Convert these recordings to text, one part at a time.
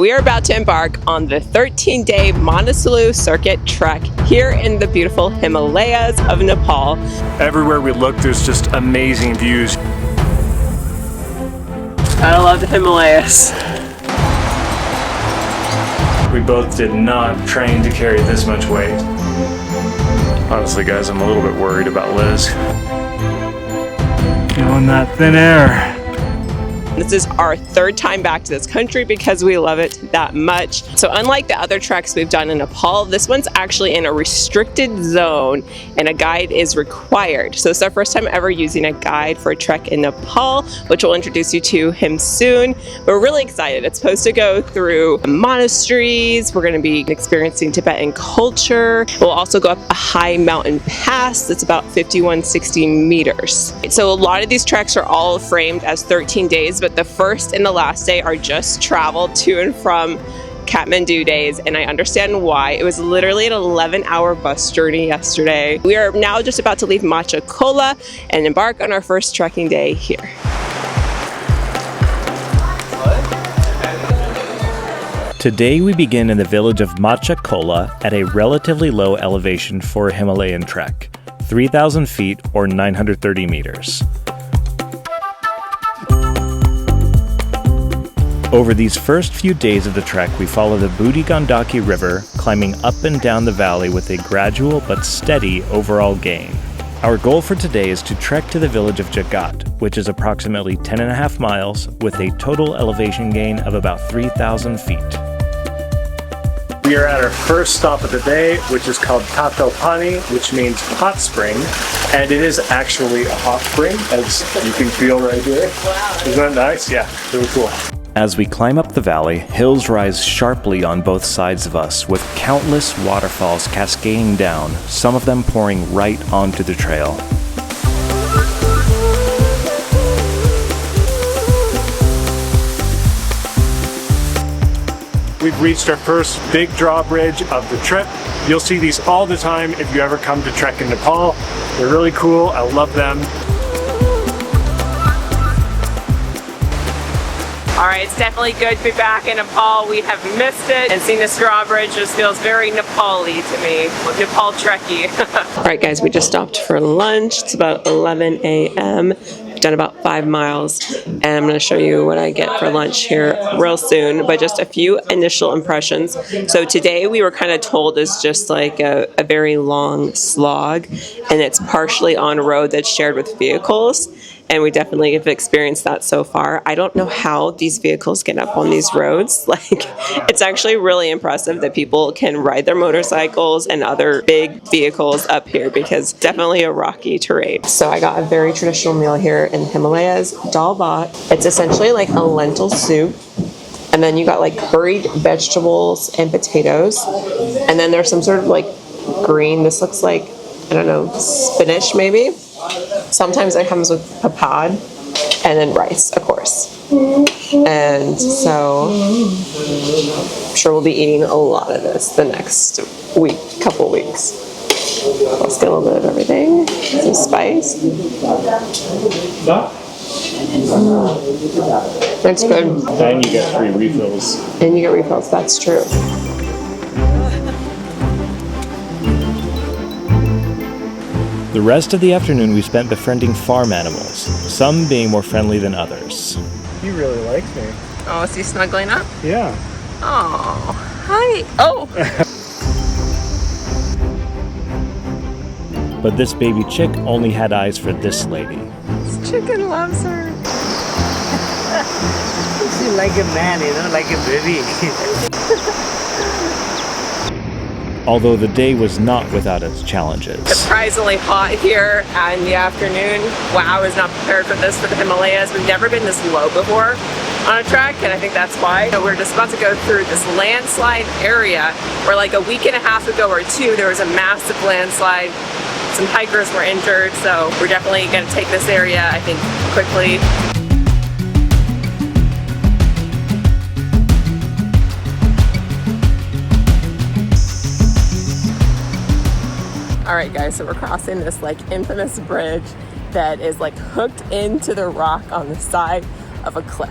We are about to embark on the 13-day Manaslu Circuit trek here in the beautiful Himalayas of Nepal. Everywhere we look, there's just amazing views. I love the Himalayas. We both did not train to carry this much weight. Honestly, guys, I'm a little bit worried about Liz. Feeling that thin air. This is our third time back to this country because we love it that much. So unlike the other treks we've done in Nepal, this one's actually in a restricted zone and a guide is required. So it's our first time ever using a guide for a trek in Nepal, which we'll introduce you to him soon. We're really excited. It's supposed to go through monasteries. We're going to be experiencing Tibetan culture. We'll also go up a high mountain pass that's about 5160 meters. So a lot of these treks are all framed as 13 days, but the first and the last day are just travel to and from Kathmandu days, and I understand why. It was literally an 11-hour bus journey yesterday. We are now just about to leave Macha Kola and embark on our first trekking day here. Today we begin in the village of Macha Kola at a relatively low elevation for a Himalayan trek, 3,000 feet or 930 meters. Over these first few days of the trek, we follow the Budi Gandaki River, climbing up and down the valley with a gradual but steady overall gain. Our goal for today is to trek to the village of Jagat, which is approximately 10.5 miles, with a total elevation gain of about 3,000 feet. We are at our first stop of the day, which is called Tato Pani, which means hot spring. And it is actually a hot spring, as you can feel right here. Wow. Isn't that nice? Yeah, really cool. As we climb up the valley, hills rise sharply on both sides of us, with countless waterfalls cascading down, some of them pouring right onto the trail. We've reached our first big drawbridge of the trip. You'll see these all the time if you ever come to trek in Nepal. They're really cool. I love them. All right, it's definitely good to be back in Nepal. We have missed it, and seeing this drawbridge just feels very Nepali to me, Nepal trekky. All right, guys, we just stopped for lunch. It's about 11 a.m. We've done about 5 miles, and I'm going to show you what I get for lunch here real soon, but just a few initial impressions. So today we were kind of told it's just like a very long slog, and it's partially on a road that's shared with vehicles. And we definitely have experienced that so far. I don't know how these vehicles get up on these roads. Like, it's actually really impressive that people can ride their motorcycles and other big vehicles up here, because definitely a rocky terrain. So I got a very traditional meal here in the Himalayas, dal bhat. It's essentially like a lentil soup. And then you got like curried vegetables and potatoes. And then there's some sort of like green, this looks like, I don't know, spinach maybe. Sometimes it comes with papad, and then rice, of course. And so I'm sure we'll be eating a lot of this the next couple weeks. Let's get a little bit of everything, some spice. That's good. And you get free refills. And you get refills, that's true. The rest of the afternoon we spent befriending farm animals, some being more friendly than others. He really likes me. Oh, is he snuggling up? Yeah. Oh, hi. Oh. But this baby chick only had eyes for this lady. This chicken loves her. She's like a man, like a baby. Although the day was not without its challenges. Surprisingly hot here in the afternoon. Wow, I was not prepared for this for the Himalayas. We've never been this low before on a trek, and I think that's why. So we're just about to go through this landslide area where like a week and a half ago or two, there was a massive landslide. Some hikers were injured, so we're definitely going to take this area, I think, quickly. All right, guys, so we're crossing this like infamous bridge that is like hooked into the rock on the side of a cliff.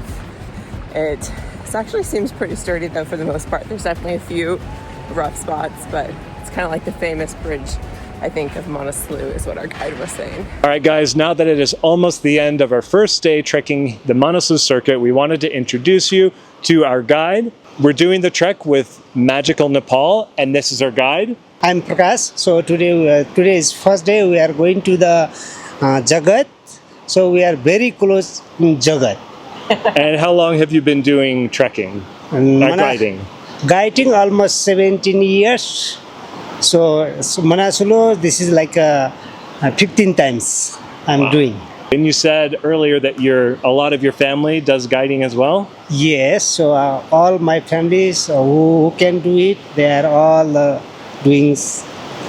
It This actually seems pretty sturdy though for the most part. There's definitely a few rough spots, but it's kind of like the famous bridge, I think, of Manaslu is what our guide was saying. All right, guys, now that it is almost the end of our first day trekking the Manaslu Circuit, we wanted to introduce you to our guide. We're doing the trek with Magical Nepal, and this is our guide. I'm Prakash. So today is first day. We are going to the Jagat. So we are very close in Jagat. And how long have you been doing trekking? Guiding? Guiding almost 17 years. So Manaslu, this is like 15 times I'm doing. And you said earlier that a lot of your family does guiding as well? Yes, so all my families who can do it, they are all doing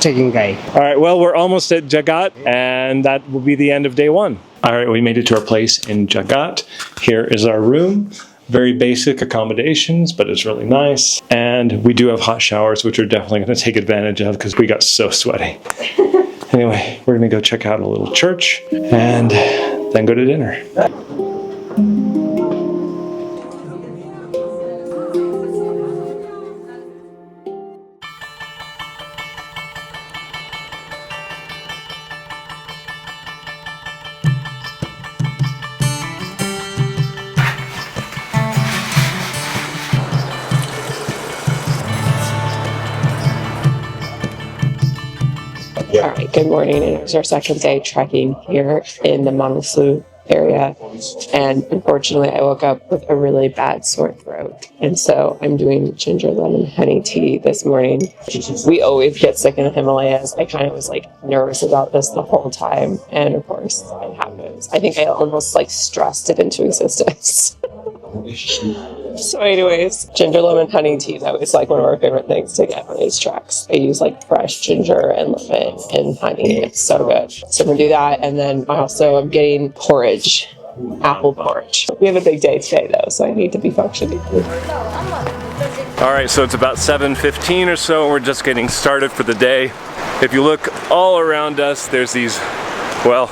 trekking guide. All right, well, we're almost at Jagat, and that will be the end of day one. All right, we made it to our place in Jagat. Here is our room. Very basic accommodations, but it's really nice. And we do have hot showers, which we're definitely going to take advantage of because we got so sweaty. Anyway, we're going to go check out a little church and then go to dinner. All right, good morning. And it was our second day trekking here in the Manaslu area. And unfortunately, I woke up with a really bad sore throat. And so I'm doing ginger lemon honey tea this morning. We always get sick in the Himalayas. I kind of was like nervous about this the whole time. And of course, it happens. I think I almost like stressed it into existence. So anyways, ginger lemon honey tea, that was like one of our favorite things to get on these treks. I use like fresh ginger and lemon and honey. It's so good. So I'm gonna do that, and then I also am getting porridge, apple porridge. We have a big day today though, so I need to be functioning. All right, so it's about 7:15 or so, and we're just getting started for the day. If you look all around us, there's these, well,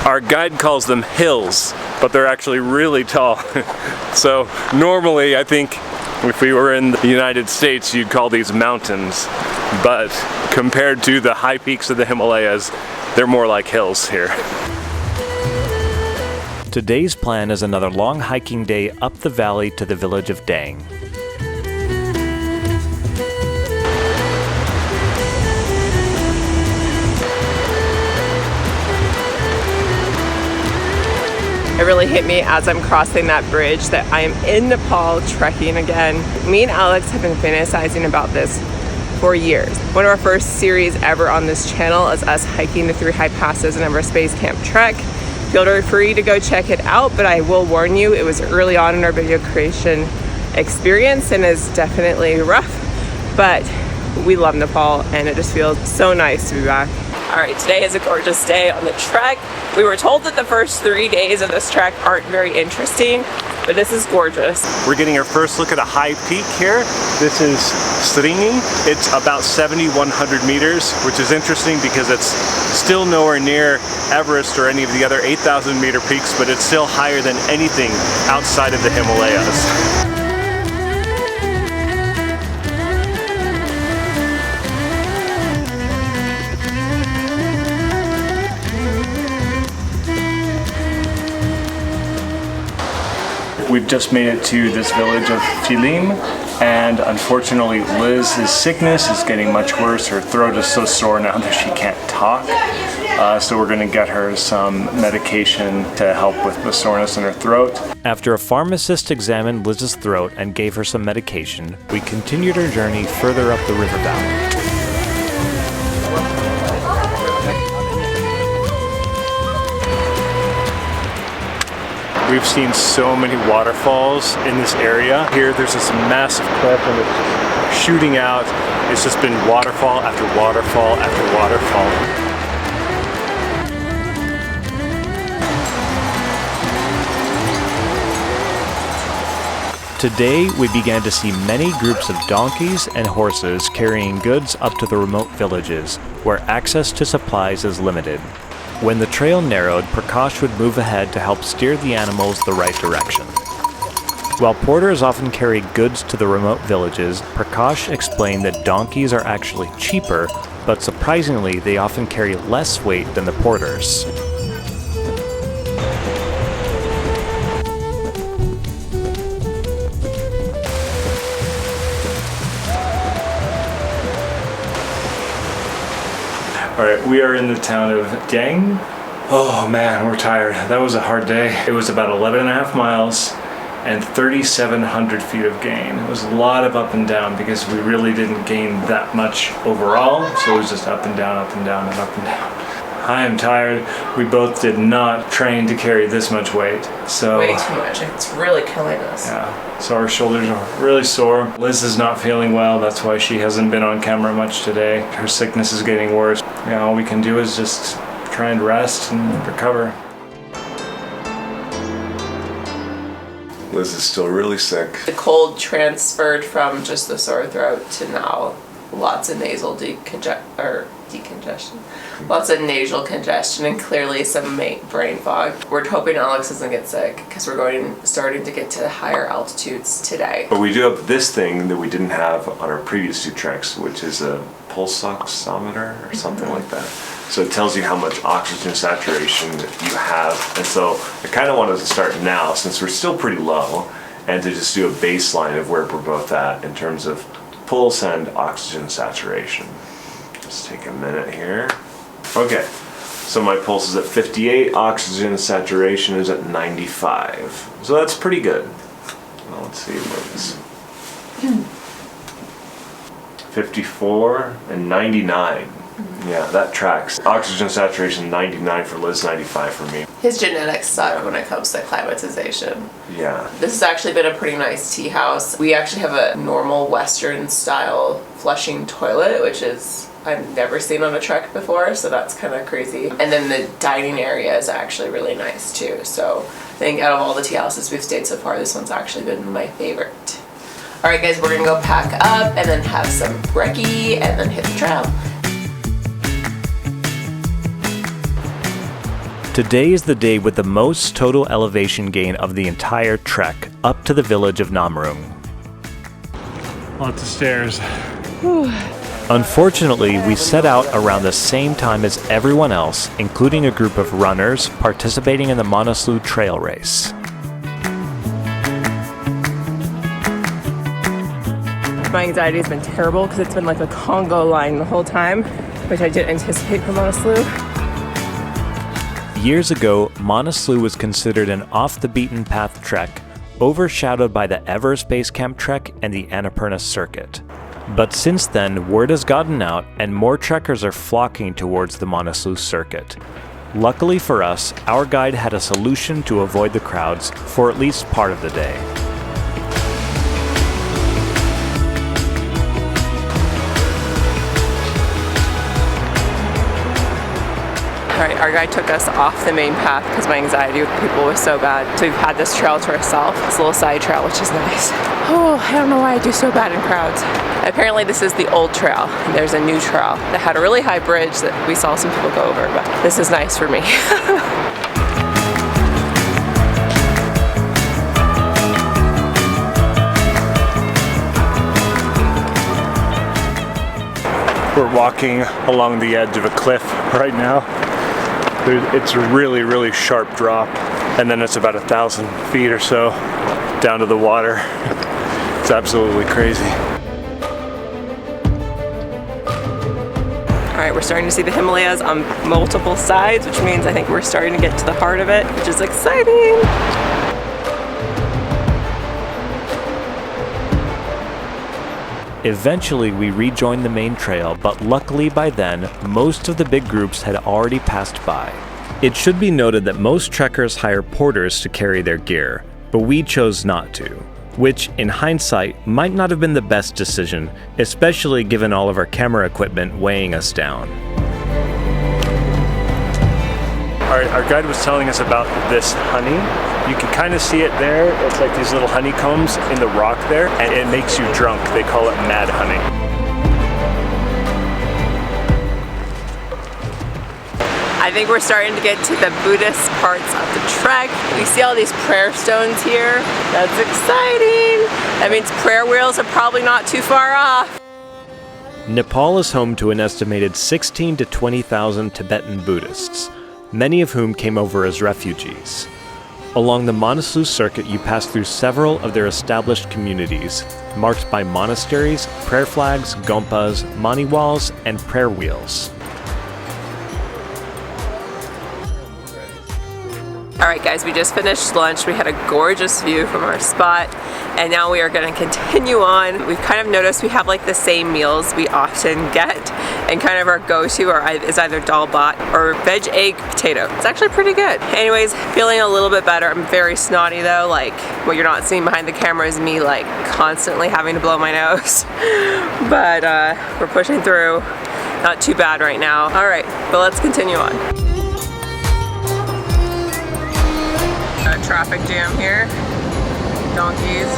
our guide calls them hills, but they're actually really tall. So normally, I think if we were in the United States, you'd call these mountains. But compared to the high peaks of the Himalayas, they're more like hills here. Today's plan is another long hiking day up the valley to the village of Deng. It really hit me as I'm crossing that bridge that I am in Nepal trekking again. Me and Alex have been fantasizing about this for years. One of our first series ever on this channel is us hiking the 3 high passes in Everest Basecamp trek. Feel free to go check it out, but I will warn you, it was early on in our video creation experience and is definitely rough, but we love Nepal and it just feels so nice to be back. All right, today is a gorgeous day on the trek. We were told that the first 3 days of this trek aren't very interesting, but this is gorgeous. We're getting our first look at a high peak here. This is Sringi. It's about 7,100 meters, which is interesting because it's still nowhere near Everest or any of the other 8,000 meter peaks, but it's still higher than anything outside of the Himalayas. We've just made it to this village of Philim, and unfortunately Liz's sickness is getting much worse. Her throat is so sore now that she can't talk. So we're going to get her some medication to help with the soreness in her throat. After a pharmacist examined Liz's throat and gave her some medication, we continued our journey further up the river valley. We've seen so many waterfalls in this area. Here there's this massive cliff and it's just shooting out. It's just been waterfall after waterfall after waterfall. Today, we began to see many groups of donkeys and horses carrying goods up to the remote villages, where access to supplies is limited. When the trail narrowed, Prakash would move ahead to help steer the animals the right direction. While porters often carry goods to the remote villages, Prakash explained that donkeys are actually cheaper, but surprisingly, they often carry less weight than the porters. All right, we are in the town of Deng. Oh man, we're tired. That was a hard day. It was about 11 and a half miles and 3,700 feet of gain. It was a lot of up and down because we really didn't gain that much overall. So it was just up and down, up and down, and up and down. I am tired. We both did not train to carry this much weight. So Way too much. It's really killing us. yeah, so our shoulders are really sore. Liz is not feeling well. That's why she hasn't been on camera much today. Her sickness is getting worse. Yeah, all we can do is just try and rest and recover. Liz is still really sick. The cold transferred from just the sore throat to now lots of nasal decongestion. Lots of nasal congestion and clearly some brain fog. We're hoping Alex doesn't get sick because we're starting to get to higher altitudes today. But we do have this thing that we didn't have on our previous 2 treks, which is a pulse oximeter or something like that. So it tells you how much oxygen saturation you have. And so I kind of wanted to start now since we're still pretty low and to just do a baseline of where we're both at in terms of pulse and oxygen saturation. Just take a minute here. Okay, so my pulse is at 58, oxygen saturation is at 95. So that's pretty good. Well, let's see what is 54 and 99. Yeah, that tracks. Oxygen saturation 99 for Liz, 95 for me. His genetics suck when it comes to acclimatization. Yeah. This has actually been a pretty nice tea house. We actually have a normal Western style flushing toilet, which is I've never seen on a trek before, so that's kind of crazy. And then the dining area is actually really nice too. So I think out of all the tea houses we've stayed so far, this one's actually been my favorite. All right, guys, we're gonna go pack up and then have some brekkie and then hit the trail. Today is the day with the most total elevation gain of the entire trek, up to the village of Namrung. Lots of stairs. Unfortunately, we set out around the same time as everyone else, including a group of runners participating in the Manaslu trail race. My anxiety has been terrible because it's been like a Congo line the whole time, which I didn't anticipate for Manaslu. Years ago, Manaslu was considered an off-the-beaten-path trek, overshadowed by the Everest Basecamp trek and the Annapurna Circuit. But since then, word has gotten out and more trekkers are flocking towards the Manaslu Circuit. Luckily for us, our guide had a solution to avoid the crowds for at least part of the day. Alright, our guide took us off the main path because my anxiety with people was so bad. So we've had this trail to ourselves, this little side trail, which is nice. Oh, I don't know why I do so bad in crowds. Apparently this is the old trail. There's a new trail that had a really high bridge that we saw some people go over, but this is nice for me. We're walking along the edge of a cliff right now. It's a really, really sharp drop, and then it's about 1,000 feet or so down to the water. It's absolutely crazy. Alright, we're starting to see the Himalayas on multiple sides, which means I think we're starting to get to the heart of it, which is exciting. Eventually, we rejoined the main trail, but luckily by then, most of the big groups had already passed by. It should be noted that most trekkers hire porters to carry their gear, but we chose not to, which, in hindsight, might not have been the best decision, especially given all of our camera equipment weighing us down. Our guide was telling us about this honey. You can kind of see it there. It's like these little honeycombs in the rock there, and it makes you drunk. They call it mad honey. I think we're starting to get to the Buddhist parts of the trek. We see all these prayer stones here. That's exciting. That means prayer wheels are probably not too far off. Nepal is home to an estimated 16 to 20,000 Tibetan Buddhists, many of whom came over as refugees. Along the Manaslu Circuit, you pass through several of their established communities, marked by monasteries, prayer flags, gompas, mani walls, and prayer wheels. All right, guys, we just finished lunch. We had a gorgeous view from our spot, and now we are going to continue on. We've kind of noticed we have like the same meals we often get, and kind of our go-to is either dal bhat or veg egg potato. It's actually pretty good. Anyways, feeling a little bit better. I'm very snotty though. Like what you're not seeing behind the camera is me like constantly having to blow my nose, but we're pushing through. Not too bad right now. All right, but let's continue on. Traffic jam here. Donkeys.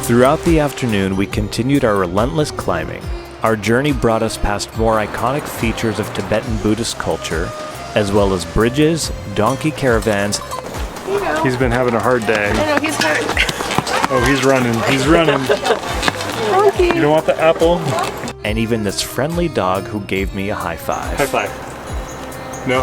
Throughout the afternoon, we continued our relentless climbing. Our journey brought us past more iconic features of Tibetan Buddhist culture, as well as bridges, donkey caravans. He's been having a hard day. I know, he's hurt. Oh, he's running. He's running. Donkey. You don't want the apple? And even this friendly dog who gave me a high five. High five. No.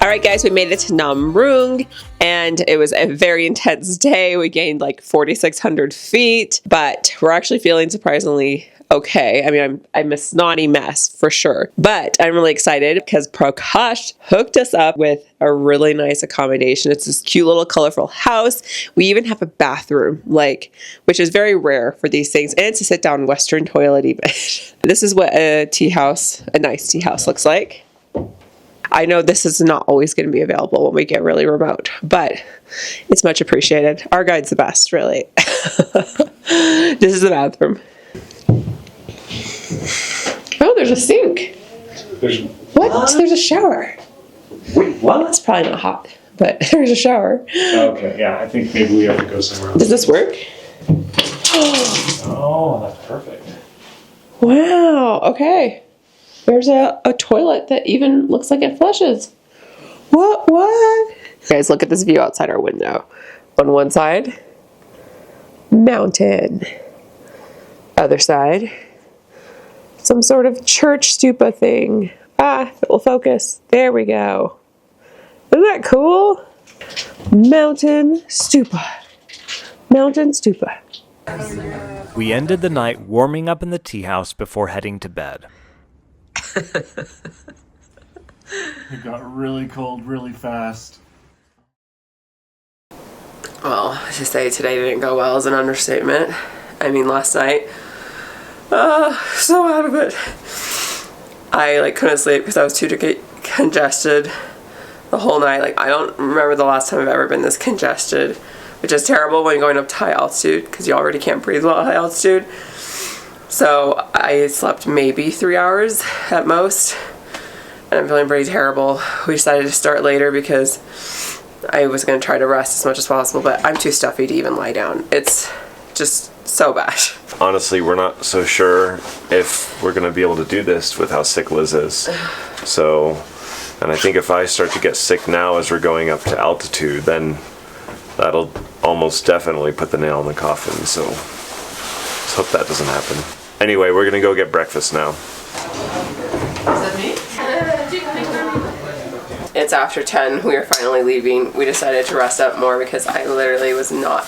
All right, guys, we made it to Namrung, and it was a very intense day. We gained like 4,600 feet, but we're actually feeling surprisingly okay. I mean, I'm a snotty mess for sure, but I'm really excited because Prakash hooked us up with a really nice accommodation. It's this cute little colorful house. We even have a bathroom, which is very rare for these things, and it's a sit-down Western toilet even. This is what a nice tea house looks like. I know this is not always going to be available when we get really remote, but it's much appreciated. Our guide's the best, really. This is the bathroom. Oh, there's a sink. What? There's a shower. Wait, what? That's probably not hot, but there's a shower. Okay, yeah, I think maybe we have to go somewhere else. Does this work? Oh, that's perfect. Wow, okay. There's a toilet that even looks like it flushes. What? Guys, look at this view outside our window. On one side, mountain. Other side, some sort of church stupa thing. It will focus. There we go. Isn't that cool? Mountain stupa. Mountain stupa. We ended the night warming up in the tea house before heading to bed. It got really cold really fast. Well, to say today didn't go well is an understatement. I mean, last night, so out of it. I couldn't sleep because I was too congested the whole night. I don't remember the last time I've ever been this congested, which is terrible when you're going up to high altitude because you already can't breathe well at high altitude. So I slept maybe 3 hours at most, and I'm feeling pretty terrible. We decided to start later because I was going to try to rest as much as possible, but I'm too stuffy to even lie down. It's just so bad. Honestly, we're not so sure if we're going to be able to do this with how sick Liz is. So, and I think if I start to get sick now as we're going up to altitude, then that'll almost definitely put the nail in the coffin. So let's hope that doesn't happen. Anyway, we're going to go get breakfast now. Is that me? It's after 10. We are finally leaving. We decided to rest up more because I literally was not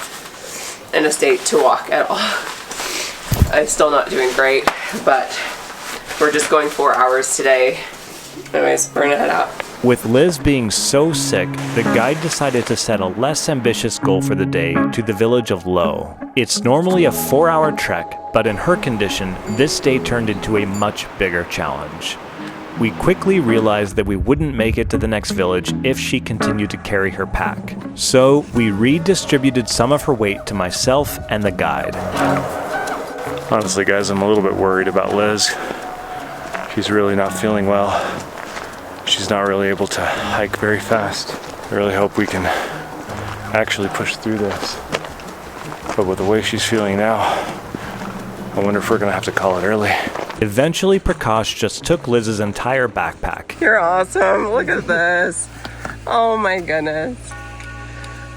in a state to walk at all. I'm still not doing great, but we're just going 4 hours today. Anyways, we're gonna head out. With Liz being so sick, the guide decided to set a less ambitious goal for the day to the village of Lo. It's normally a 4-hour trek, but in her condition, this day turned into a much bigger challenge. We quickly realized that we wouldn't make it to the next village if she continued to carry her pack. So we redistributed some of her weight to myself and the guide. Honestly, guys, I'm a little bit worried about Liz. She's really not feeling well. she's not really able to hike very fast. I really hope we can actually push through this. But with the way she's feeling now, I wonder if we're gonna have to call it early. Eventually, Prakash just took Liz's entire backpack. You're awesome. Look at this. Oh my goodness.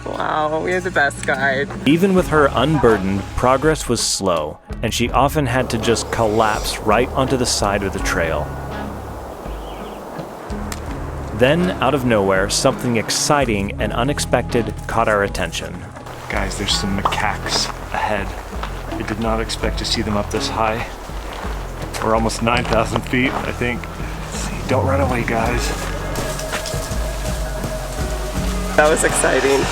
Wow, we had the best guide. Even with her unburdened, progress was slow, and she often had to just collapse right onto the side of the trail. Then, out of nowhere, something exciting and unexpected caught our attention. Guys, there's some macaques ahead. I did not expect to see them up this high. We're almost 9,000 feet, I think. Let's see. Don't run away, guys. That was exciting.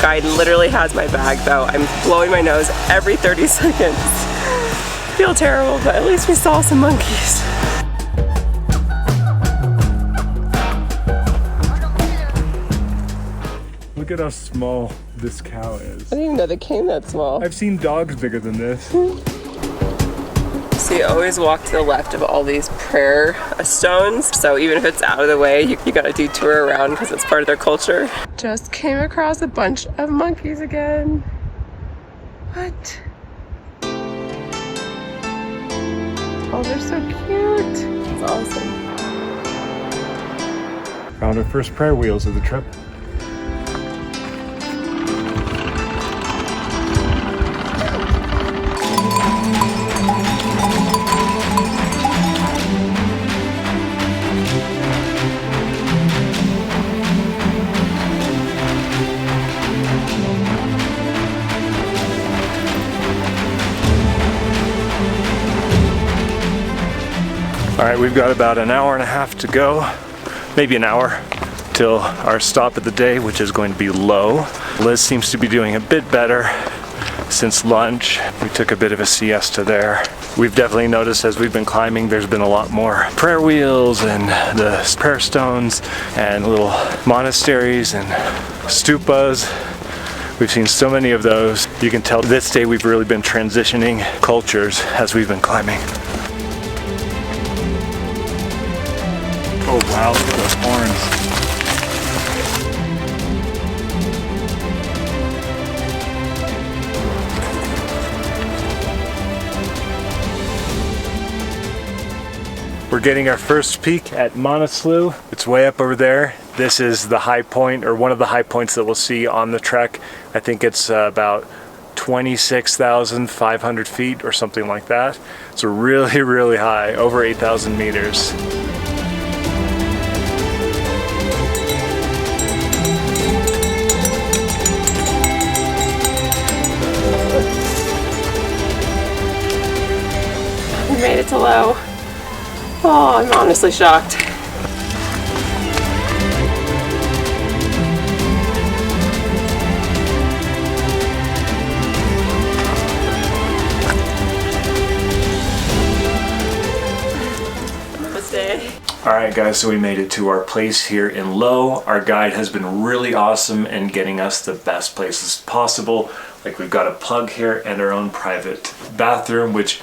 Guide literally has my bag though. I'm blowing my nose every 30 seconds. I feel terrible, but at least we saw some monkeys. Look at how small this cow is. I didn't even know they came that small. I've seen dogs bigger than this. So you always walk to the left of all these prayer stones. So even if it's out of the way, you gotta detour around because it's part of their culture. Just came across a bunch of monkeys again. What? Oh, they're so cute. It's awesome. Found our first prayer wheels of the trip. All right, we've got about an hour and a half to go, maybe an hour, till our stop of the day, which is going to be Low. Liz seems to be doing a bit better since lunch. We took a bit of a siesta there. We've definitely noticed as we've been climbing, there's been a lot more prayer wheels and the prayer stones and little monasteries and stupas. We've seen so many of those. You can tell this day we've really been transitioning cultures as we've been climbing. Oh wow, look at those horns. We're getting our first peak at Manaslu. It's way up over there. This is the high point, or one of the high points that we'll see on the trek. I think it's about 26,500 feet or something like that. So really, really high, over 8,000 meters. We made it to Low. Oh, I'm honestly shocked. All right, guys, so we made it to our place here in Low. Our guide has been really awesome in getting us the best places possible. Like, we've got a plug here and our own private bathroom, which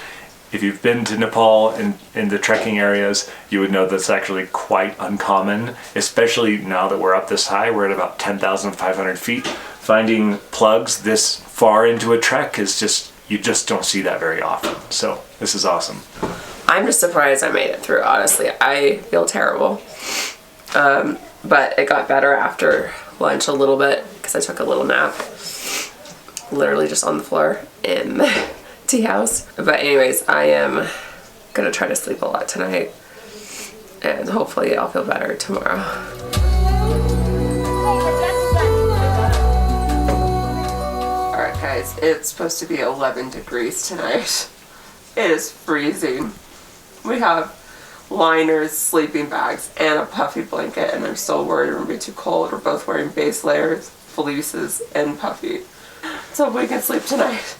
if you've been to Nepal in the trekking areas, you would know that's actually quite uncommon, especially now that we're up this high. We're at about 10,500 feet. Finding plugs this far into a trek is just, you just don't see that very often. So this is awesome. I'm just surprised I made it through, honestly. I feel terrible. But it got better after lunch a little bit because I took a little nap. Literally just on the floor in the tea house. But anyways, I am gonna try to sleep a lot tonight and hopefully I'll feel better tomorrow. Alright guys, it's supposed to be 11 degrees tonight. It is freezing. We have liners, sleeping bags, and a puffy blanket, and I'm so worried we're gonna be too cold. We're both wearing base layers, fleeces, and puffy. So we can sleep tonight.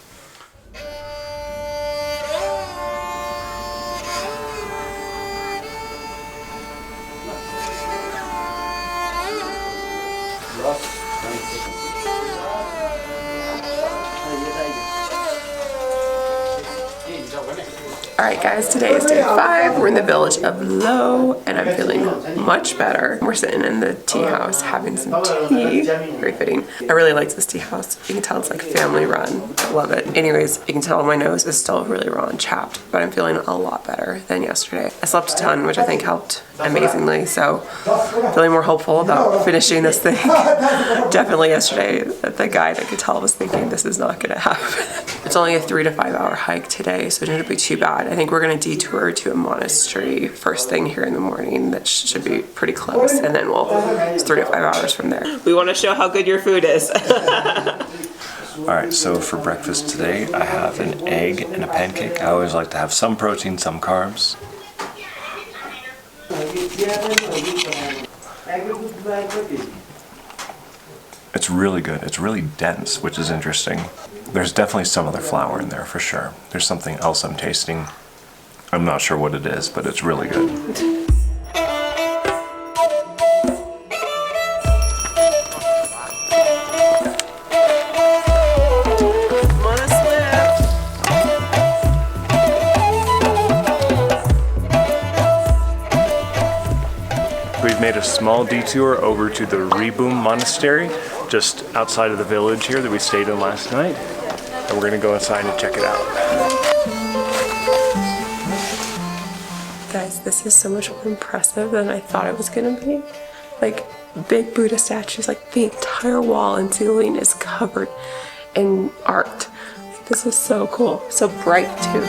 Alright Alright guys, today is day 5. We're in the village of Lo, and I'm feeling much better. We're sitting in the tea house having some tea. Very fitting. I really like this tea house. You can tell it's like family run. I love it. Anyways, you can tell my nose is still really raw and chapped, but I'm feeling a lot better than yesterday. I slept a ton, which I think helped amazingly, so feeling more hopeful about finishing this thing. Definitely yesterday, the guide I could tell was thinking this is not gonna happen. It's only a 3 to 5 hour hike today, so it shouldn't be too bad. I think we're gonna detour to a monastery first thing here in the morning. That should be pretty close, and then it's 3 to 5 hours from there. We want to show how good your food is. Alright, so for breakfast today, I have an egg and a pancake. I always like to have some protein, some carbs. It's really good. It's really dense, which is interesting. There's definitely some other flour in there for sure. There's something else I'm tasting. I'm not sure what it is, but it's really good. We've made a small detour over to the Rebum Monastery, just outside of the village here that we stayed in last night. And we're gonna go inside and check it out. Guys, this is so much more impressive than I thought it was gonna be. Like, big Buddha statues, like the entire wall and ceiling is covered in art. This is so cool, so bright too.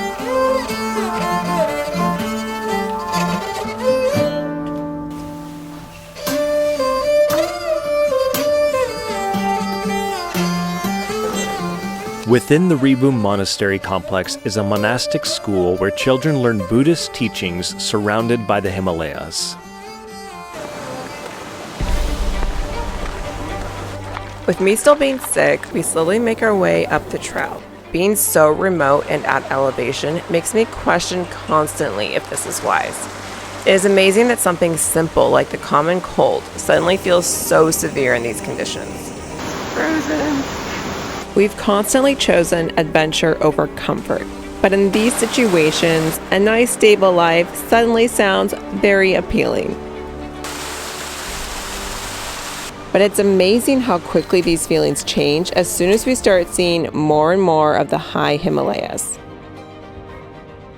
Within the Rebum Monastery complex is a monastic school where children learn Buddhist teachings surrounded by the Himalayas. With me still being sick, we slowly make our way up the trail. Being so remote and at elevation makes me question constantly if this is wise. It is amazing that something simple like the common cold suddenly feels so severe in these conditions. Frozen. We've constantly chosen adventure over comfort, but in these situations, a nice stable life suddenly sounds very appealing. But it's amazing how quickly these feelings change as soon as we start seeing more and more of the high Himalayas.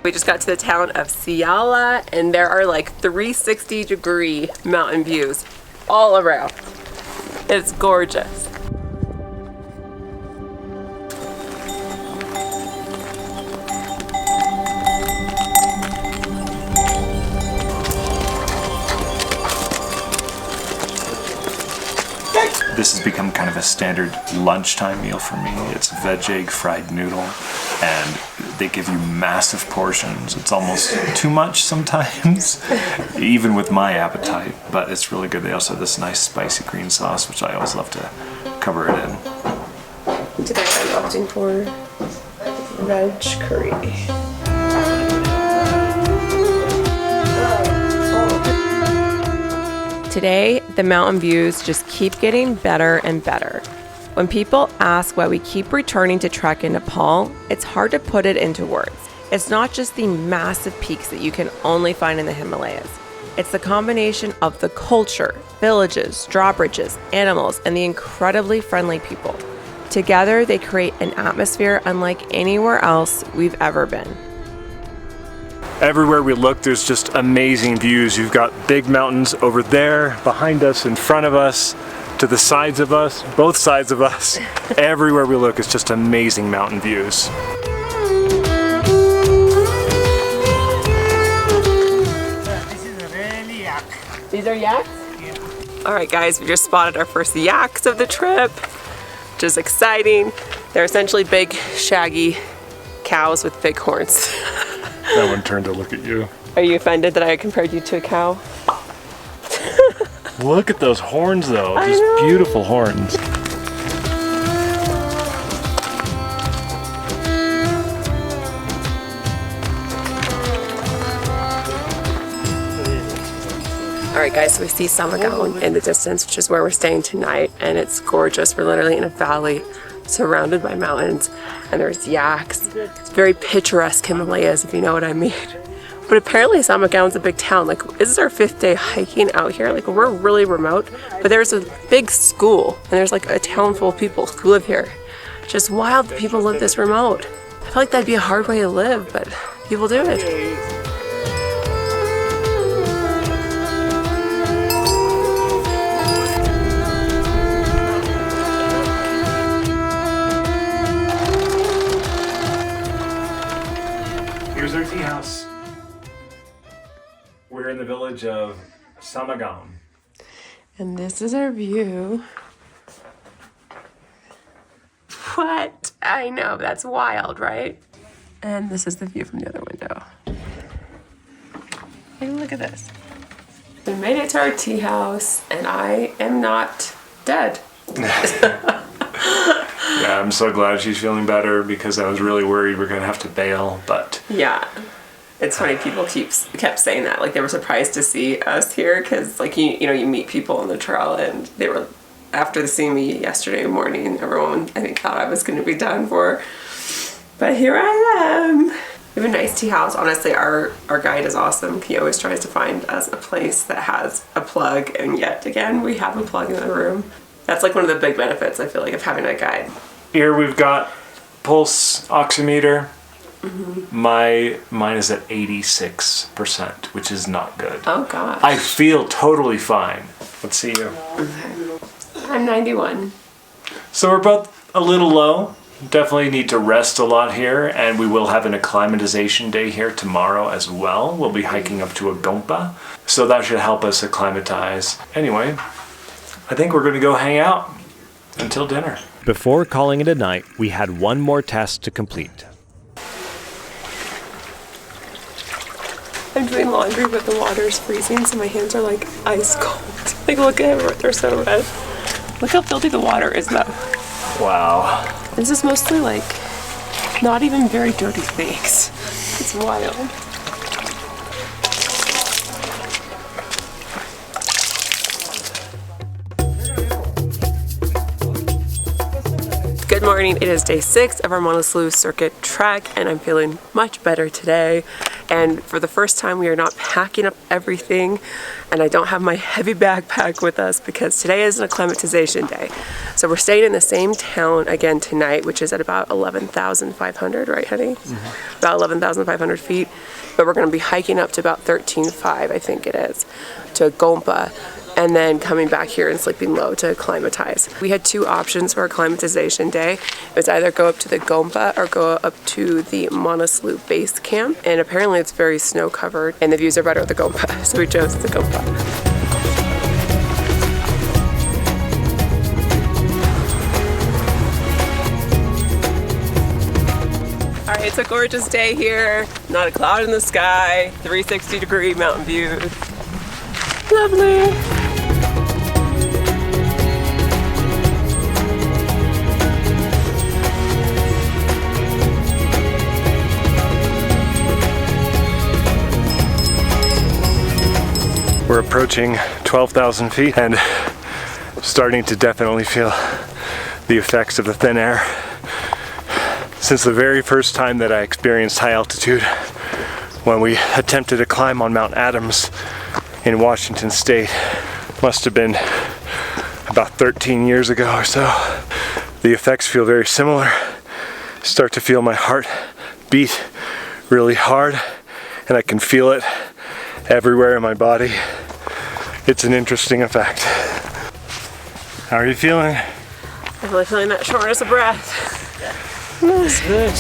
We just got to the town of Siala, and there are like 360-degree mountain views all around. It's gorgeous. This has become kind of a standard lunchtime meal for me. It's veg egg fried noodle, and they give you massive portions. It's almost too much sometimes, even with my appetite, but it's really good. They also have this nice spicy green sauce, which I always love to cover it in. Today I'm opting for veg curry. Today, the mountain views just keep getting better and better. When people ask why we keep returning to trek in Nepal, it's hard to put it into words. It's not just the massive peaks that you can only find in the Himalayas. It's the combination of the culture, villages, drawbridges, animals, and the incredibly friendly people. Together, they create an atmosphere unlike anywhere else we've ever been. Everywhere we look, there's just amazing views. You've got big mountains over there, behind us, in front of us, to the sides of us, both sides of us. Everywhere we look, it's just amazing mountain views. These are yaks? Yeah. All right, guys, we just spotted our first yaks of the trip, which is exciting. They're essentially big, shaggy cows with big horns. That one turned to look at you. Are you offended that I compared you to a cow? Look at those horns though, just beautiful horns. All right, guys, so we see Samagaun in the distance, which is where we're staying tonight, and it's gorgeous. We're literally in a valley surrounded by mountains, and there's yaks. It's very picturesque Himalayas, if you know what I mean. But apparently Samagaun's a big town. Like, this is our 5th day hiking out here. Like, we're really remote, but there's a big school, and there's like a town full of people who live here. Just wild that people live this remote. I feel like that'd be a hard way to live, but people do it. Here's our tea house. We're in the village of Samagaun. And this is our view. What? I know, that's wild, right? And this is the view from the other window. Hey, look at this. We made it to our tea house, and I am not dead. Yeah, I'm so glad she's feeling better because I was really worried we're gonna have to bail, but Yeah. It's funny, people kept saying that, like they were surprised to see us here, because like you know you meet people on the trail, and they were, after seeing me yesterday morning, everyone I think thought I was going to be done for, but here I am. We have a nice tea house. Honestly, our guide is awesome. He always tries to find us a place that has a plug, and yet again we have a plug in the room. That's like one of the big benefits I feel like of having a guide. here we've got pulse oximeter. Mine is at 86%, which is not good. Oh gosh. I feel totally fine. Let's see you. I'm 91. So we're both a little low. Definitely need to rest a lot here, and we will have an acclimatization day here tomorrow as well. We'll be hiking up to a gompa, so that should help us acclimatize. Anyway, I think we're going to go hang out until dinner. Before calling it a night, we had one more task to complete. I'm doing laundry, but the water's freezing, so my hands are like ice cold. Like, look at it, they're so red. Look how filthy the water is, though. Wow. This is mostly like not even very dirty things. It's wild. Good morning. It is day 6 of our Manaslu Circuit trek, and I'm feeling much better today. And for the first time, we are not packing up everything, and I don't have my heavy backpack with us because today is an acclimatization day. So we're staying in the same town again tonight, which is at about 11,500, right, honey? Mm-hmm. About 11,500 feet. But we're going to be hiking up to about 13,500, I think it is, to Gompa, and then coming back here and sleeping low to acclimatize. We had 2 options for acclimatization day. It was either go up to the Gompa or go up to the Manaslu Basecamp, and apparently it's very snow covered and the views are better at the Gompa, so we chose the Gompa. All right, it's a gorgeous day here. Not a cloud in the sky, 360-degree mountain views. Lovely. We're approaching 12,000 feet and starting to definitely feel the effects of the thin air. Since the very first time that I experienced high altitude, when we attempted to climb on Mount Adams in Washington State, must have been about 13 years ago or so. The effects feel very similar. Start to feel my heart beat really hard, and I can feel it everywhere in my body. It's an interesting effect. How are you feeling? I'm really feeling that shortness of breath. That's good.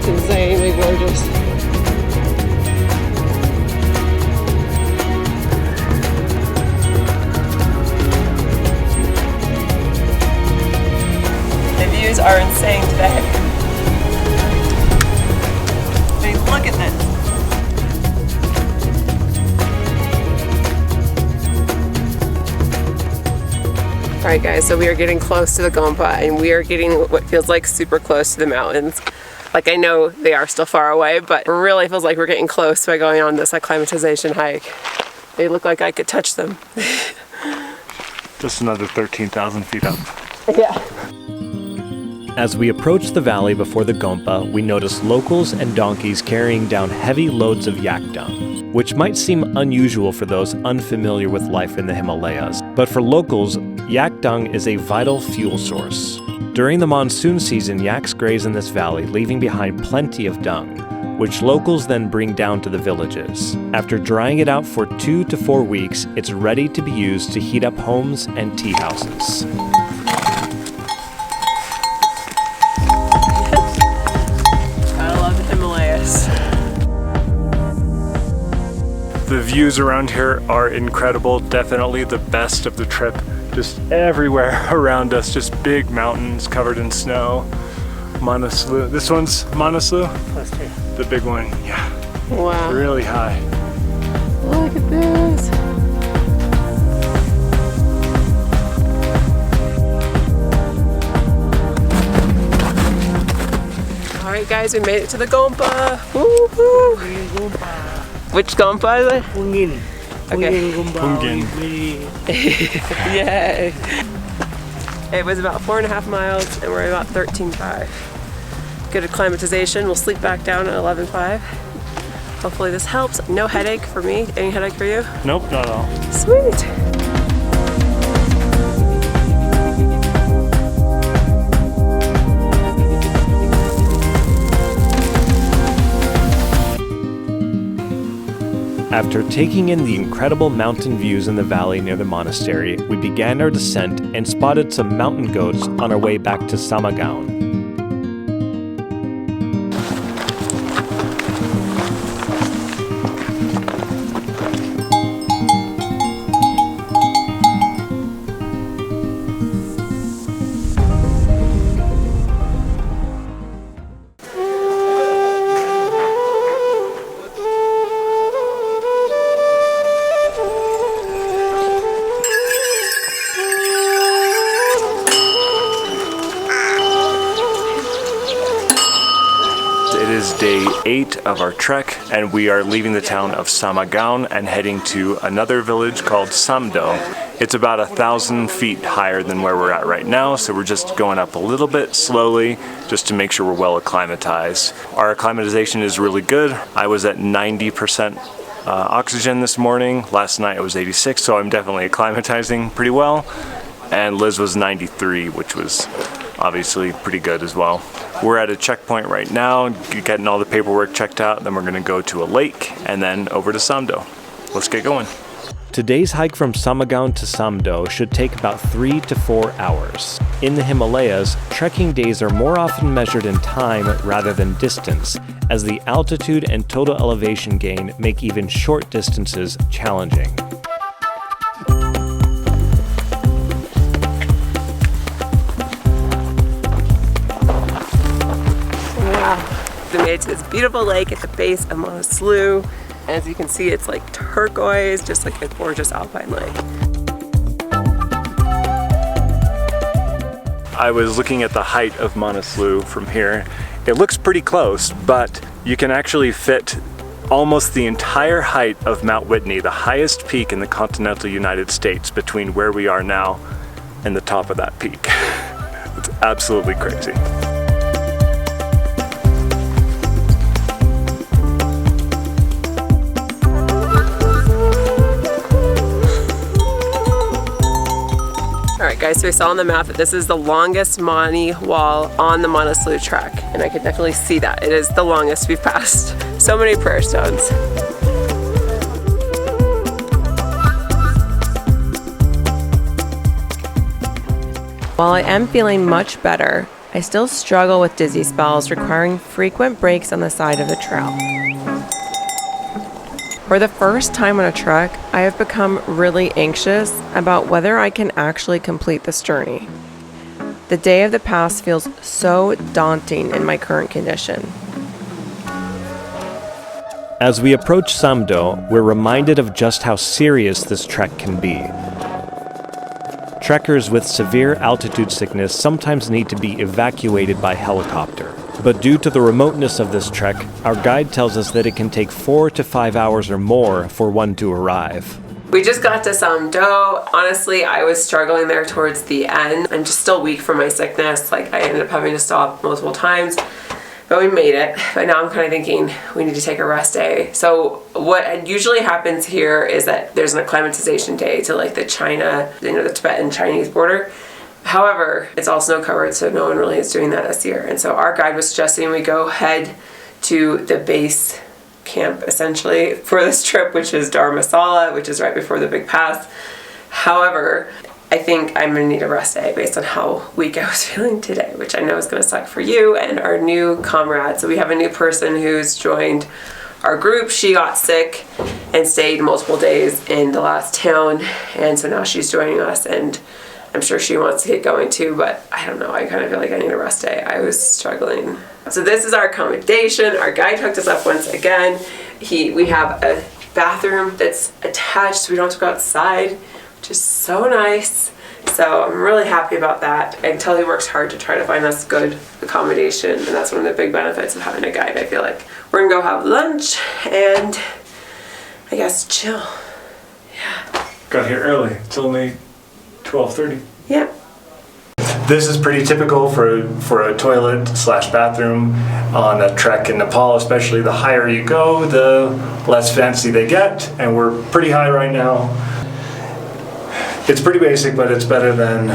Insanely gorgeous. The views are insane today. Alright guys, so we are getting close to the Gompa and we are getting what feels like super close to the mountains. Like I know they are still far away, but it really feels like we're getting close by going on this acclimatization hike. They look like I could touch them. Just another 13,000 feet up. Yeah. As we approach the valley before the Gompa, we notice locals and donkeys carrying down heavy loads of yak dung, which might seem unusual for those unfamiliar with life in the Himalayas. But for locals, yak dung is a vital fuel source. During the monsoon season, yaks graze in this valley, leaving behind plenty of dung, which locals then bring down to the villages. After drying it out for 2 to 4 weeks, it's ready to be used to heat up homes and tea houses. The views around here are incredible, definitely the best of the trip. Just everywhere around us, just big mountains covered in snow. Manaslu, this one's Manaslu? The big one, yeah. Wow. Really high. Look at this. Alright guys, we made it to the Gompa. Woo-hoo. Which Gompa is it? Ungin. Okay. Ungin. Yay. It was about 4.5 miles and we're about 13.5. Good acclimatization. We'll sleep back down at 11.5. Hopefully this helps. No headache for me. Any headache for you? Nope, not at all. Sweet. After taking in the incredible mountain views in the valley near the monastery, we began our descent and spotted some mountain goats on our way back to Samagaun. It is day 8 of our trek, and we are leaving the town of Samagaun and heading to another village called Samdo. It's about 1,000 feet higher than where we're at right now, so we're just going up a little bit slowly just to make sure we're well acclimatized. Our acclimatization is really good. I was at 90% oxygen this morning. Last night it was 86, so I'm definitely acclimatizing pretty well. And Liz was 93, which was obviously pretty good as well. We're at a checkpoint right now, getting all the paperwork checked out, then we're gonna go to a lake and then over to Samdo. Let's get going. Today's hike from Samagaun to Samdo should take about 3 to 4 hours. In the Himalayas, trekking days are more often measured in time rather than distance, as the altitude and total elevation gain make even short distances challenging. We made it to this beautiful lake at the base of Manaslu. As you can see, it's like turquoise, just like a gorgeous alpine lake. I was looking at the height of Manaslu from here. It looks pretty close, but you can actually fit almost the entire height of Mount Whitney, the highest peak in the continental United States, between where we are now and the top of that peak. It's absolutely crazy. Alright guys, so we saw on the map that this is the longest Mani wall on the Manaslu trek, and I can definitely see that. It is the longest we've passed. So many prayer stones. While I am feeling much better, I still struggle with dizzy spells requiring frequent breaks on the side of the trail. For the first time on a trek, I have become really anxious about whether I can actually complete this journey. The day of the pass feels so daunting in my current condition. As we approach Samdo, we're reminded of just how serious this trek can be. Trekkers with severe altitude sickness sometimes need to be evacuated by helicopter. But due to the remoteness of this trek, our guide tells us that it can take 4 to 5 hours or more for one to arrive. We just got to Samdo. Honestly, I was struggling there towards the end. I'm just still weak from my sickness. Like, I ended up having to stop multiple times, but we made it. But now I'm kind of thinking we need to take a rest day. So what usually happens here is that there's an acclimatization day to like the China, the Tibetan Chinese border. However, it's all snow covered, so no one really is doing that this year. And so our guide was suggesting we go head to the base camp essentially for this trip, which is Dharmasala, which is right before the big pass. However, I think I'm gonna need a rest day based on how weak I was feeling today, which I know is gonna suck for you and our new comrade. So we have a new person who's joined our group. She got sick and stayed multiple days in the last town, and so now she's joining us, and I'm sure she wants to get going too, but I don't know, I kind of feel like I need a rest day. I was struggling. So this is our accommodation. Our guide hooked us up once again. We have a bathroom that's attached, so we don't have to go outside, which is so nice. So I'm really happy about that. I can tell he works hard to try to find us good accommodation, and that's one of the big benefits of having a guide, I feel like. We're gonna go have lunch and I guess chill. Yeah. Got here early. It's only 12:30. Yeah. This is pretty typical for a toilet / bathroom on a trek in Nepal, especially the higher you go, the less fancy they get, and we're pretty high right now. It's pretty basic, but it's better than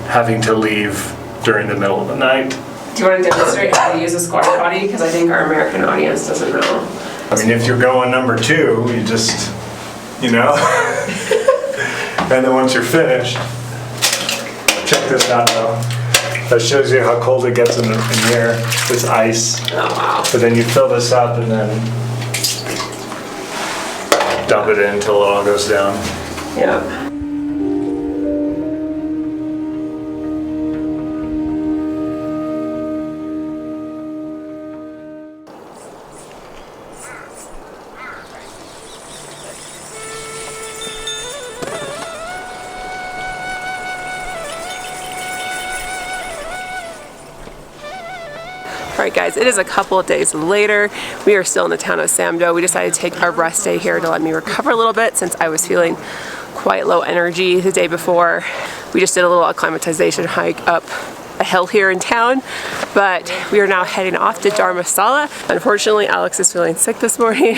having to leave during the middle of the night. Do you want to demonstrate how to use a squat potty? Because I think our American audience doesn't know. I mean, if you're going number 2, you just, and then once you're finished, check this out though. That shows you how cold it gets in here. It's ice. Oh, wow. But then you fill this up and then dump it in until it all goes down. Yeah. Alright guys, it is a couple of days later. We are still in the town of Samdo. We decided to take our rest day here to let me recover a little bit since I was feeling quite low energy the day before. We just did a little acclimatization hike up a hill here in town, but we are now heading off to Dharmasala. Unfortunately, Alex is feeling sick this morning.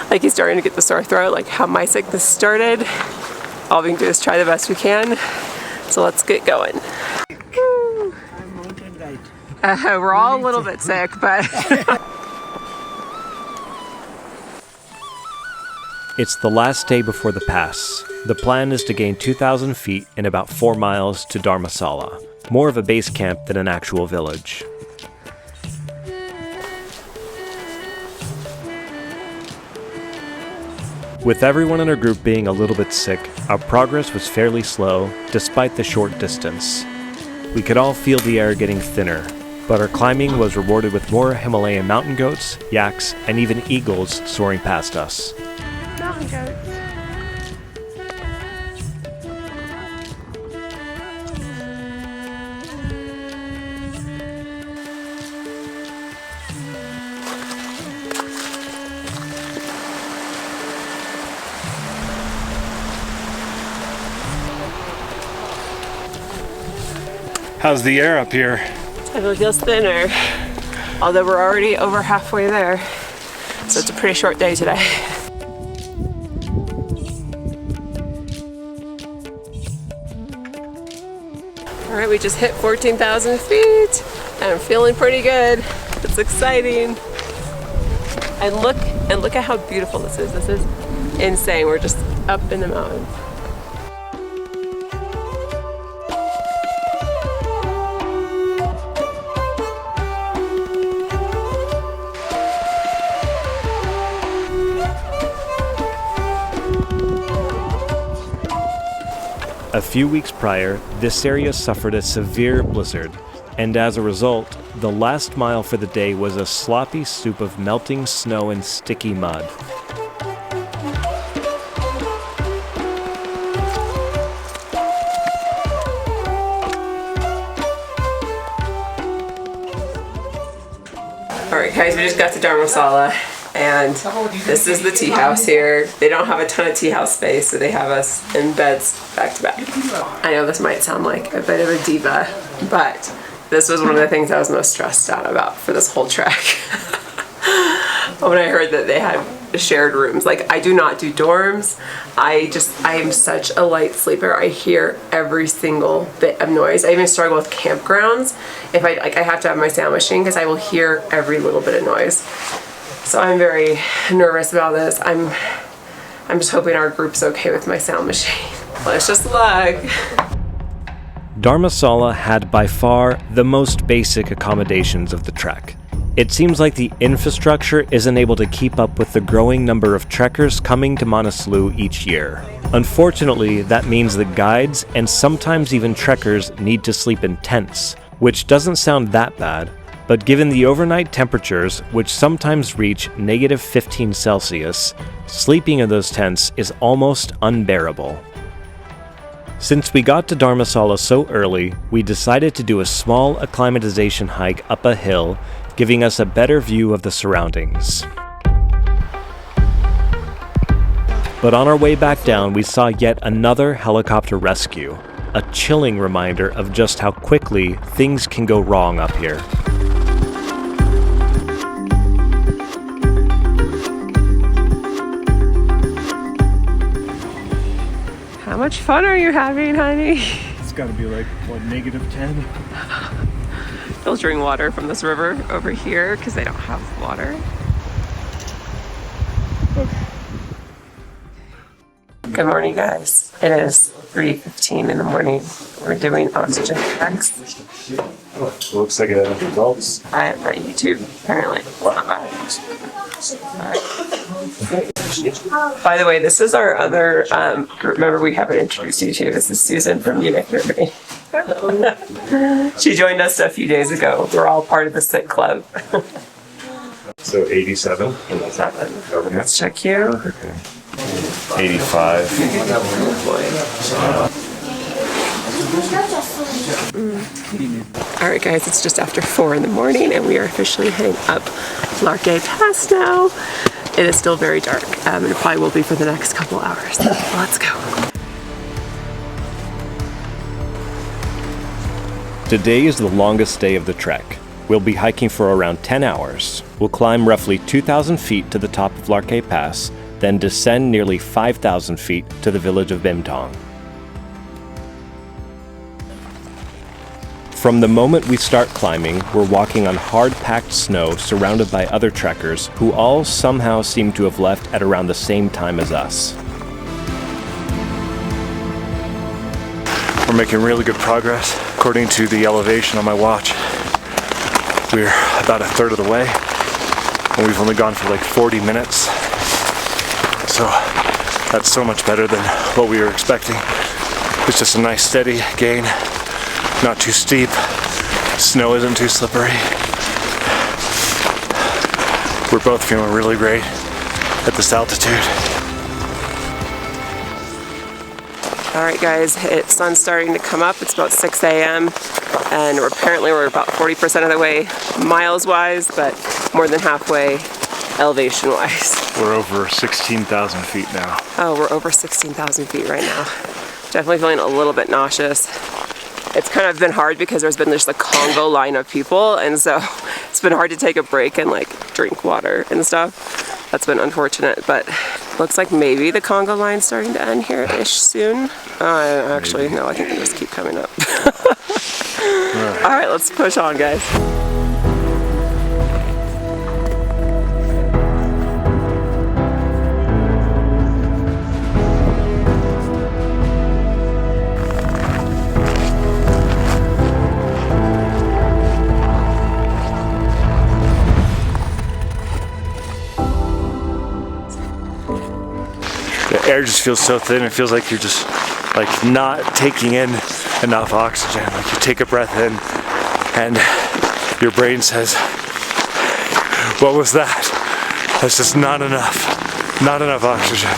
Like he's starting to get the sore throat, like how my sickness started. All we can do is try the best we can. So let's get going. We're all a little bit sick, but... It's the last day before the pass. The plan is to gain 2,000 feet in about 4 miles to Dharmasala, more of a base camp than an actual village. With everyone in our group being a little bit sick, our progress was fairly slow despite the short distance. We could all feel the air getting thinner, but our climbing was rewarded with more Himalayan mountain goats, yaks, and even eagles soaring past us. Mountain goats. How's the air up here? It feels thinner, although we're already over halfway there. So it's a pretty short day today. All right, we just hit 14,000 feet and I'm feeling pretty good. It's exciting. And look at how beautiful this is. This is insane. We're just up in the mountains. A few weeks prior, this area suffered a severe blizzard, and as a result, the last mile for the day was a sloppy soup of melting snow and sticky mud. guys, we just got to Dharmasala, and this is the tea house here. They don't have a ton of tea house space, so they have us in beds back to back. I know this might sound like a bit of a diva, but this was one of the things I was most stressed out about for this whole trek. When I heard that they had shared rooms. Like, I do not do dorms. I am such a light sleeper. I hear every single bit of noise. I even struggle with campgrounds. If I have to have my sound machine because I will hear every little bit of noise. So I'm very nervous about this. I'm just hoping our group's okay with my sound machine. Let's just look. Dharmasala had by far the most basic accommodations of the trek. It seems like the infrastructure isn't able to keep up with the growing number of trekkers coming to Manaslu each year. Unfortunately, that means the guides and sometimes even trekkers need to sleep in tents, which doesn't sound that bad, but given the overnight temperatures, which sometimes reach -15 Celsius, sleeping in those tents is almost unbearable. Since we got to Dharmasala so early, we decided to do a small acclimatization hike up a hill, giving us a better view of the surroundings. But on our way back down, we saw yet another helicopter rescue, a chilling reminder of just how quickly things can go wrong up here. How much fun are you having, honey? It's gotta be like, what, -10? Filtering water from this river over here because they don't have water. Good morning, guys. It is 3:15 in the morning. We're doing oxygen checks. Looks like a results. I have my YouTube, apparently. It's not bad. Right. By the way, this is our other group member we haven't introduced you to. This is Susan from Munich, Germany. She joined us a few days ago. We're all part of the SIT club. So 87. 87. Let's check you. Okay. 85. All right, guys, it's just after 4 in the morning, and we are officially heading up Larke Pass now. It is still very dark, and it probably will be for the next couple hours. Let's go. Today is the longest day of the trek. We'll be hiking for around 10 hours. We'll climb roughly 2,000 feet to the top of Larke Pass, then descend nearly 5,000 feet to the village of Bimtong. From the moment we start climbing, we're walking on hard-packed snow surrounded by other trekkers who all somehow seem to have left at around the same time as us. We're making really good progress. According to the elevation on my watch, we're about a third of the way, and we've only gone for like 40 minutes. So that's so much better than what we were expecting. It's just a nice steady gain, not too steep. Snow isn't too slippery. We're both feeling really great at this altitude. All right, guys, sun's starting to come up. It's about 6 a.m. and we're about 40% of the way miles-wise, but more than halfway elevation-wise. We're over 16,000 feet now. Oh, we're over 16,000 feet right now. Definitely feeling a little bit nauseous. It's kind of been hard because there's been just a Congo line of people, and so it's been hard to take a break and like drink water and stuff. That's been unfortunate, but looks like maybe the Congo line's starting to end here-ish soon. Actually, no, I think they just keep coming up. All right, let's push on, guys. The air just feels so thin. It feels like you're just like not taking in enough oxygen. Like you take a breath in and your brain says, what was that? That's just not enough. Not enough oxygen.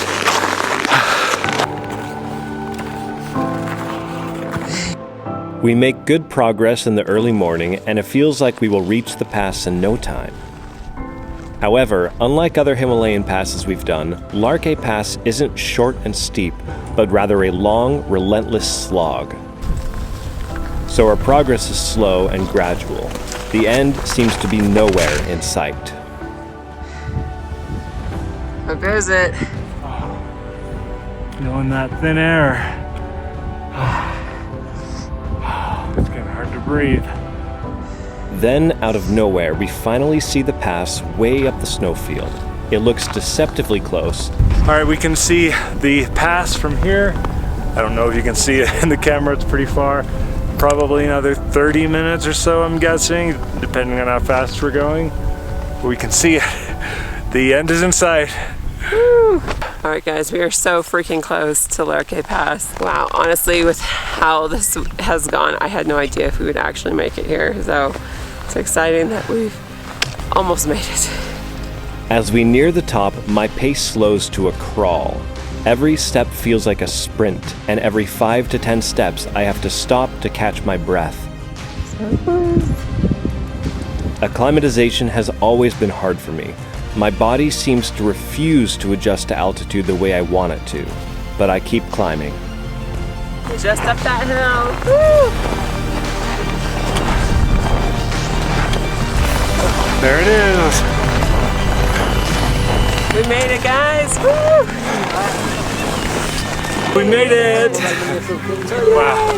We make good progress in the early morning, and it feels like we will reach the pass in no time. However, unlike other Himalayan passes we've done, Larke Pass isn't short and steep, but rather a long, relentless slog. So our progress is slow and gradual. The end seems to be nowhere in sight. How goes it? Feeling that thin air. It's getting hard to breathe. Then, out of nowhere, we finally see the pass way up the snowfield. It looks deceptively close. All right, we can see the pass from here. I don't know if you can see it in the camera, it's pretty far. Probably another 30 minutes or so, I'm guessing, depending on how fast we're going. But we can see it. The end is in sight. Woo. All right, guys, we are so freaking close to Larke Pass. Wow, honestly, with how this has gone, I had no idea if we would actually make it here. So it's exciting that we've almost made it. As we near the top, my pace slows to a crawl. Every step feels like a sprint, and every 5 to 10 steps, I have to stop to catch my breath. Acclimatization has always been hard for me. My body seems to refuse to adjust to altitude the way I want it to, but I keep climbing. Just up that hill. Woo. There it is. We made it, guys. Woo. We made it. Wow.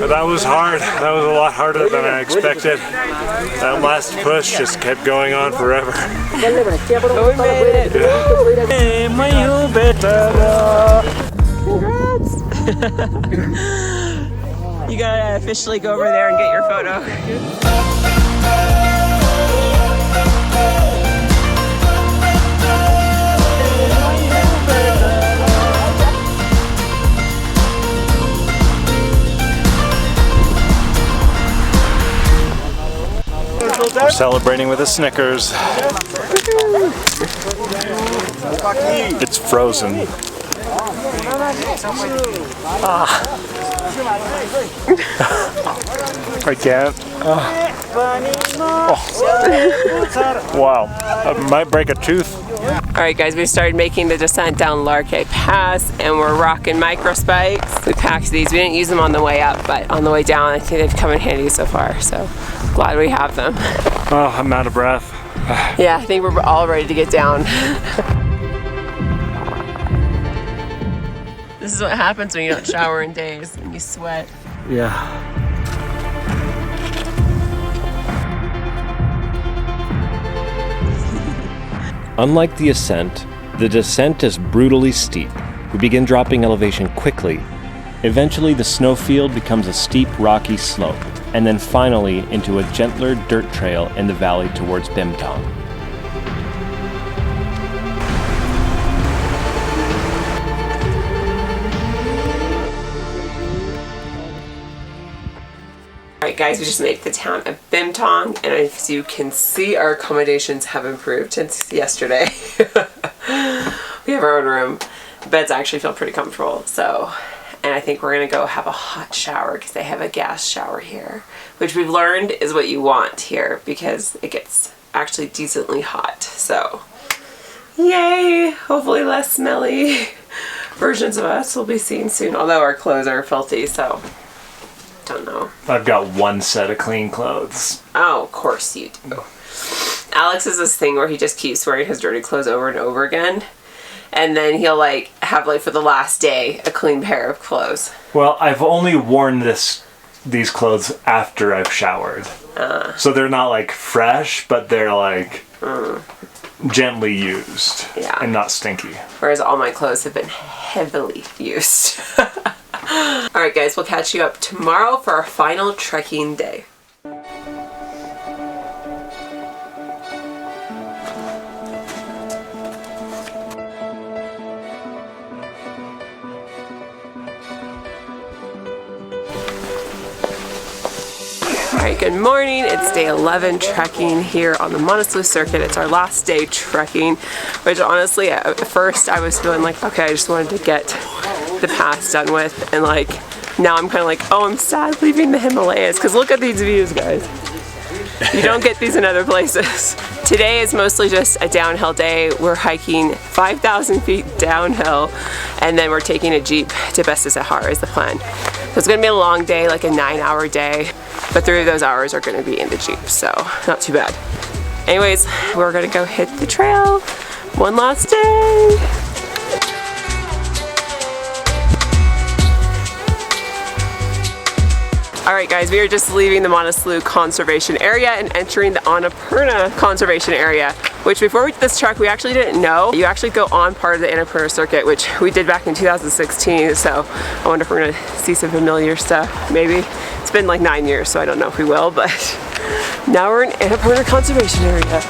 That was hard. That was a lot harder than I expected. That last push just kept going on forever. We made it. Congrats. You gotta officially go over there and get your photo. We're celebrating with a Snickers. It's frozen. I can't. Wow. I might break a tooth. All right, guys, we started making the descent down Larke Pass, and we're rocking micro spikes. We packed these. We didn't use them on the way up, but on the way down, I think they've come in handy so far. So glad we have them. Oh, I'm out of breath. Yeah, I think we're all ready to get down. This is what happens when you don't shower in days and you sweat. Yeah. Unlike the ascent, the descent is brutally steep. We begin dropping elevation quickly. Eventually, the snowfield becomes a steep, rocky slope, and then finally into a gentler dirt trail in the valley towards Bimtong. Alright guys, we just made the town of Bimtong, and as you can see, our accommodations have improved since yesterday. We have our own room. Beds actually feel pretty comfortable, so, and I think we're gonna go have a hot shower because they have a gas shower here, which we've learned is what you want here because it gets actually decently hot, so yay! Hopefully less smelly versions of us will be seen soon, although our clothes are filthy, so don't know. I've got one set of clean clothes. Oh, of course you do. Alex has this thing where he just keeps wearing his dirty clothes over and over again. And then he'll like have like for the last day a clean pair of clothes. Well, I've only worn these clothes after I've showered. So they're not like fresh, but they're like gently used and not stinky. Whereas all my clothes have been heavily used. Alright guys, we'll catch you up tomorrow for our final trekking day. Alright, good morning. It's day 11 trekking here on the Manaslu Circuit. It's our last day trekking, which honestly at first I was feeling like, okay, I just wanted to get the pass done with, and like now I'm kind of like, oh, I'm sad leaving the Himalayas because look at these views, guys. You don't get these in other places. Today is mostly just a downhill day. We're hiking 5,000 feet downhill, and then we're taking a Jeep to Besta Sahar is the plan. So it's gonna be a long day, like a 9-hour day, but 3 of those hours are gonna be in the Jeep, so not too bad. Anyways, we're gonna go hit the trail. One last day. Alright guys, we are just leaving the Manaslu Conservation Area and entering the Annapurna Conservation Area, which before we did this trek we actually didn't know. You actually go on part of the Annapurna Circuit, which we did back in 2016, so I wonder if we're going to see some familiar stuff, maybe. It's been like 9 years, so I don't know if we will, but now we're in Annapurna Conservation Area.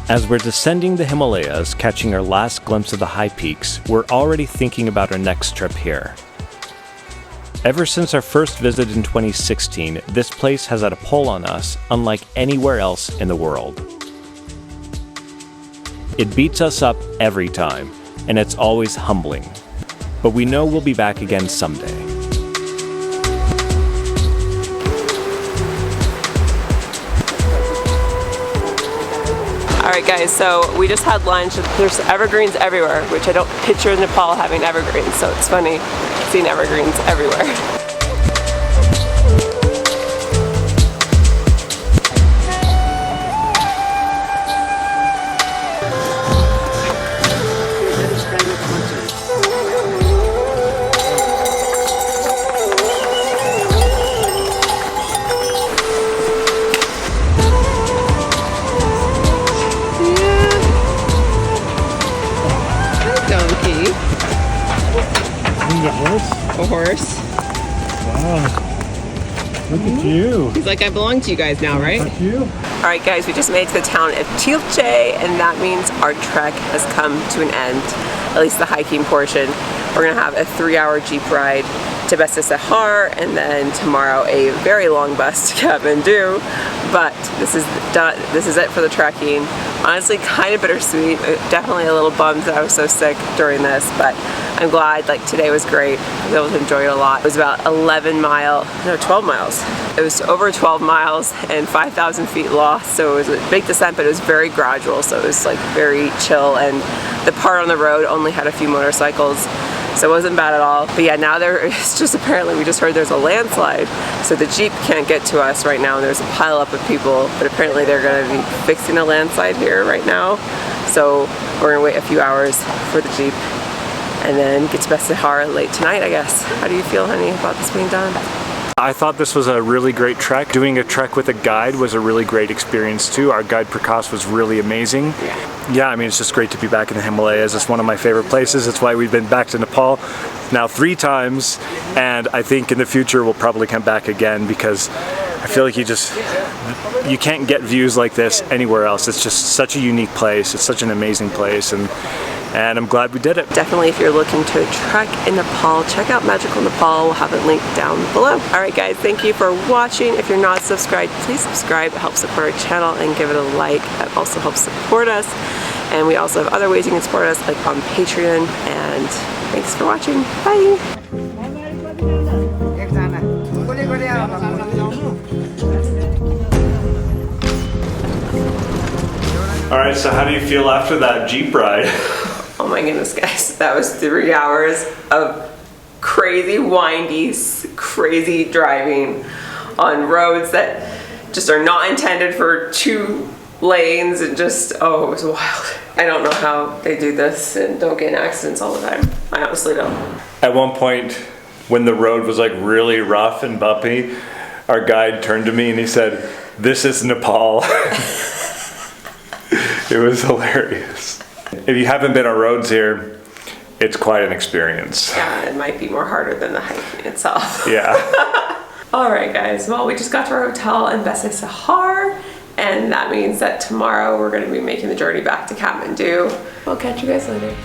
As we're descending the Himalayas, catching our last glimpse of the high peaks, we're already thinking about our next trip here. Ever since our first visit in 2016, this place has had a pull on us unlike anywhere else in the world. It beats us up every time, and it's always humbling. But we know we'll be back again someday. Alright guys, so we just had lunch. There's evergreens everywhere, which I don't picture Nepal having evergreens, so it's funny seeing evergreens everywhere. A horse. Wow. Look at you. He's like, I belong to you guys now, right? Look at you. Alright guys, we just made it to the town of Tilche, and that means our trek has come to an end, at least the hiking portion. We're gonna have a 3-hour Jeep ride to Besta Sahar, and then tomorrow a very long bus to Kathmandu. But this is done. This is it for the trekking. Honestly, kind of bittersweet. Definitely a little bummed that I was so sick during this, but I'm glad. Like today was great. I was able to enjoy it a lot. It was about 12 miles. It was over 12 miles and 5,000 feet lost. So it was a big descent, but it was very gradual. So it was like very chill, and the part on the road only had a few motorcycles. So it wasn't bad at all. But yeah, now there is just apparently, we just heard there's a landslide. So the Jeep can't get to us right now, and there's a pile up of people, but apparently they're gonna be fixing a landslide here right now. So we're gonna wait a few hours for the Jeep and then get to Besta Sahar late tonight, I guess. How do you feel, honey, about this being done? I thought this was a really great trek. Doing a trek with a guide was a really great experience too. Our guide Prakash was really amazing. Yeah, I mean, it's just great to be back in the Himalayas. It's one of my favorite places. It's why we've been back to Nepal now 3 times, and I think in the future we'll probably come back again, because I feel like you can't get views like this anywhere else. It's just such a unique place. It's such an amazing place, and I'm glad we did it. Definitely, if you're looking to trek in Nepal, check out Magical Nepal. We'll have it linked down below. Alright guys, thank you for watching. If you're not subscribed, please subscribe. It helps support our channel, and give it a like. That also helps support us. And we also have other ways you can support us, like on Patreon. And thanks for watching. Bye! Alright, so how do you feel after that Jeep ride? Oh my goodness, guys. That was 3 hours of crazy, windy, crazy driving on roads that just are not intended for 2 lanes, and just, oh, it was wild. I don't know how they do this and don't get in accidents all the time. I honestly don't. At one point, when the road was like really rough and bumpy, our guide turned to me and he said, "This is Nepal." It was hilarious. If you haven't been on roads here, it's quite an experience. Yeah, it might be more harder than the hiking itself. Yeah. Alright guys, well, we just got to our hotel in Besta Sahar, and that means that tomorrow we're going to be making the journey back to Kathmandu. I'll catch you guys later.